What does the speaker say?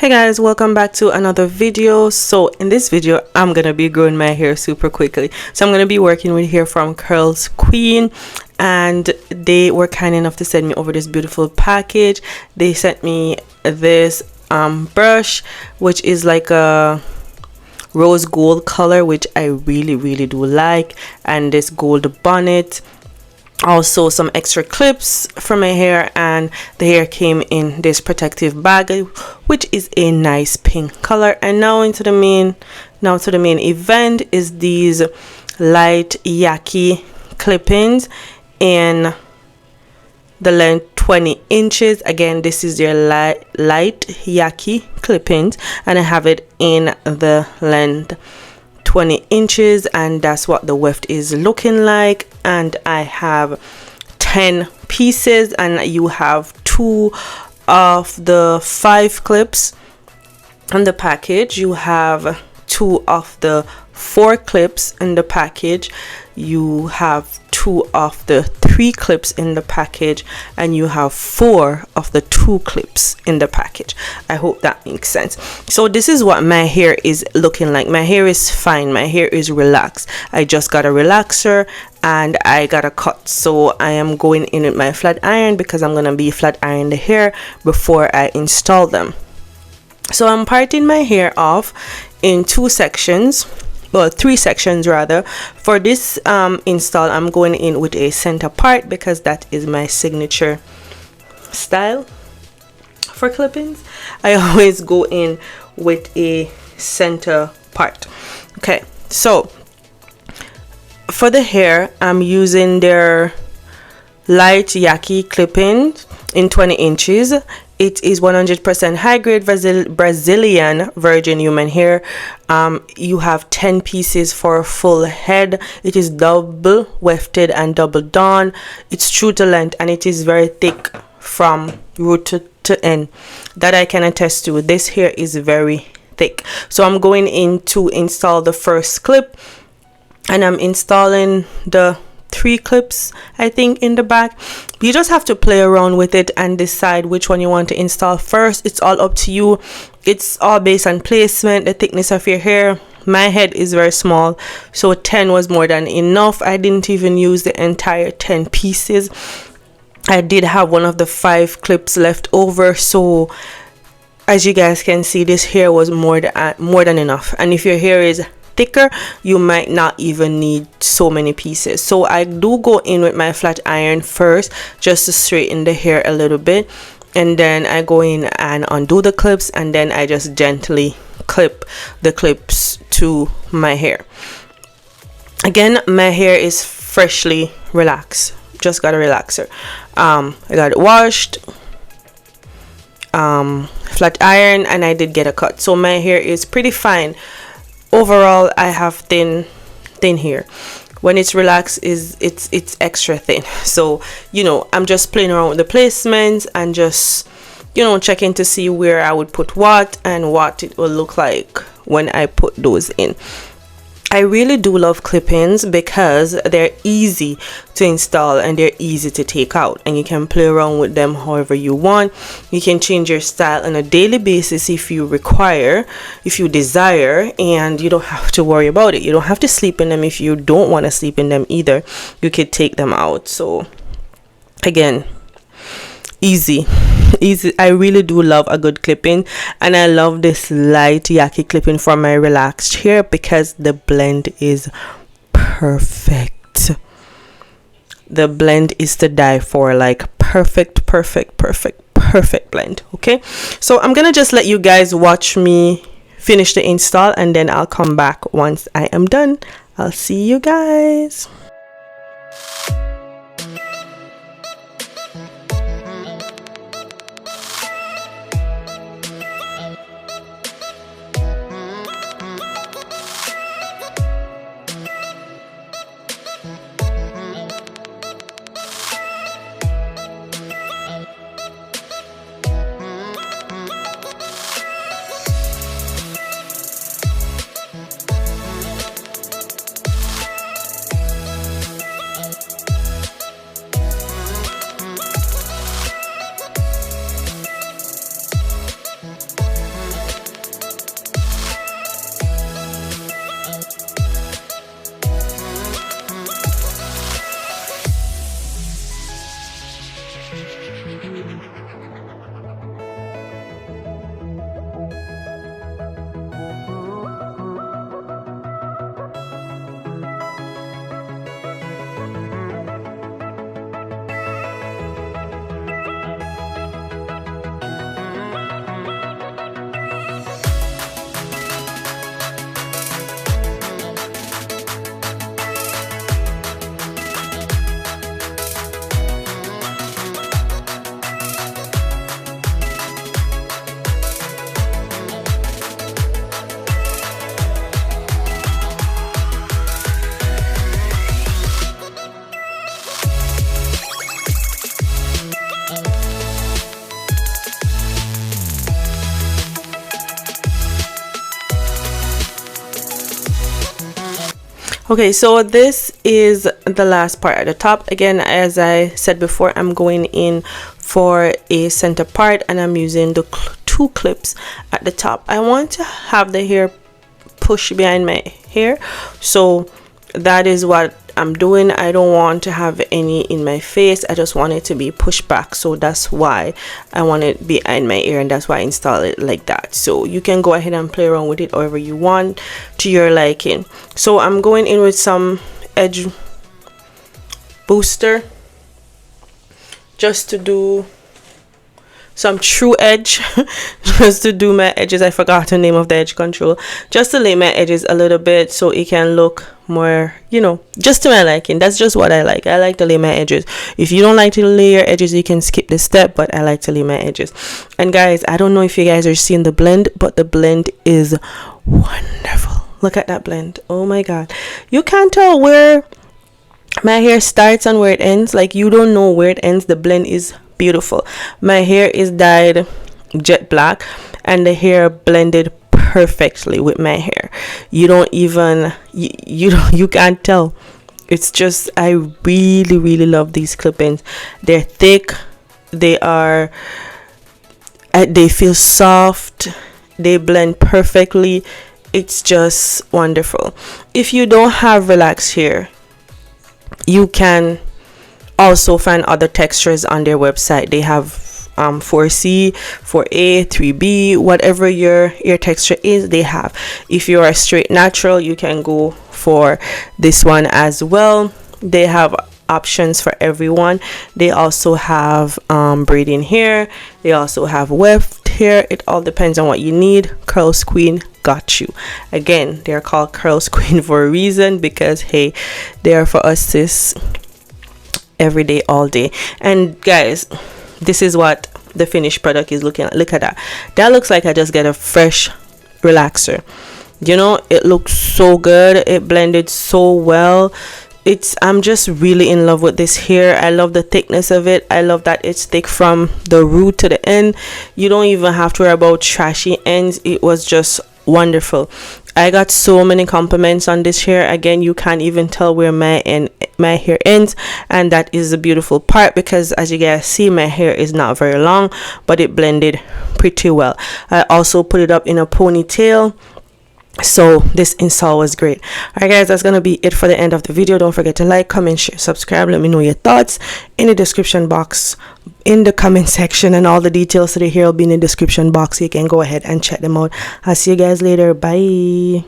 Hey guys, welcome back to another video. So in this video I'm gonna be growing my hair super quickly. So I'm gonna be working with hair from Curlsqueen, and they were kind enough to send me over this beautiful package. They sent me this brush, which is like a rose gold color, which I really do like, and this gold bonnet, also some extra clips for my hair, and the hair came in this protective bag, which is a nice pink color. And now to the main event is these Light Yaki Clip Ins in the length 20 inches. Again, this is their Light Yaki Clip Ins, and I have it in the length 20 inches, and that's what the weft is looking like. And I have 10 pieces, and you have 2 of the 5 clips in the package. You have 2 of the 4 clips in the package. You have 2 of the 3 clips in the package, and you have 4 of the 2 clips in the package. I hope that makes sense. So this is what my hair is looking like. My hair is fine. My hair is relaxed. I just got a relaxer and I got a cut. So I am going in with my flat iron because I'm gonna be flat iron the hair before I install them. So I'm parting my hair off in 2 sections. Well, 3 sections rather. For this install, I'm going in with a center part because that is my signature style for clip-ins. I always go in with a center part. Okay, so for the hair, I'm using their Light Yaki Clip-In in 20 inches. It is 100% high grade Brazilian virgin human hair. You have 10 pieces for a full head. It is double wefted and double done. It's true to length, and it is very thick from root to end. That I can attest to. This hair is very thick. So I'm going in to install the first clip, and I'm installing the 3 clips, I think, in the back. You just have to play around with it and decide which one you want to install first. It's all up to you. It's all based on placement, the thickness of your hair. My head is very small, so 10 was more than enough. I didn't even use the entire 10 pieces. I did have one of the 5 clips left over, so as you guys can see, this hair was more than enough. And if your hair is thicker, you might not even need so many pieces. So I do go in with my flat iron first just to straighten the hair a little bit, and then I go in and undo the clips, and then I just gently clip the clips to my hair. Again, my hair is freshly relaxed. Just got a relaxer. I got it washed, flat iron, and I did get a cut. So my hair is pretty fine. Overall, I have thin hair. When it's relaxed, it's extra thin. So I'm just playing around with the placements and just checking to see where I would put what and what it will look like when I put those in. I really do love clip-ins because they're easy to install and they're easy to take out, and you can play around with them however you want. You can change your style on a daily basis if you desire, and you don't have to worry about it. You don't have to sleep in them if you don't want to sleep in them either. You could take them out. So again, easy. I really do love a good clip-in, and I love this Light Yaki clip-in for my relaxed hair because the blend is perfect. The blend is to die for. Like perfect blend. Okay, so I'm gonna just let you guys watch me finish the install, and then I'll come back once I am done. I'll see you guys. Okay, so this is the last part at the top. Again, as I said before, I'm going in for a center part and I'm using the two clips at the top. I want to have the hair push behind my hair, so that is what I'm doing. I don't want to have any in my face. I just want it to be pushed back, so that's why I want it behind my ear, and that's why I install it like that. So you can go ahead and play around with it however you want to your liking. So I'm going in with some edge booster just to do some true edge just to do my edges. I forgot the name of the edge control, just to lay my edges a little bit so it can look more, you know, just to my liking. That's just what I like. I like to lay my edges. If you don't like to lay your edges, you can skip this step, but I like to lay my edges. And guys, I don't know if you guys are seeing the blend, but the blend is wonderful. Look at that blend. Oh my god, you can't tell where my hair starts and where it ends. Like, you don't know where it ends. The blend is beautiful. My hair is dyed jet black and the hair blended perfectly with my hair. You don't even you can't tell. It's just, I really love these clip-ins. They're thick, they feel soft, they blend perfectly. It's just wonderful. If you don't have relaxed hair, you can also find other textures on their website. They have 4C, 4A, 3B, whatever your texture is, they have. If you are straight natural, you can go for this one as well. They have options for everyone. They also have braiding hair, they also have weft hair. It all depends on what you need. Curlsqueen got you. Again, they're called Curlsqueen for a reason, because hey, they are for us sis every day, all day. And guys, this is what the finished product is looking like. Look at that. That looks like I just get a fresh relaxer. You know, it looks so good. It blended so well. I'm just really in love with this hair. I love the thickness of it. I love that it's thick from the root to the end. You don't even have to worry about trashy ends. It was just wonderful. I got so many compliments on this hair. Again, you can't even tell where my hair ends, and that is the beautiful part, because as you guys see, my hair is not very long, but it blended pretty well. I also put it up in a ponytail, so this install was great. Alright guys, that's gonna be it for the end of the video. Don't forget to like, comment, share, subscribe. Let me know your thoughts in the description box, in the comment section, and all the details to the hair will be in the description box, so you can go ahead and check them out. I'll see you guys later. Bye.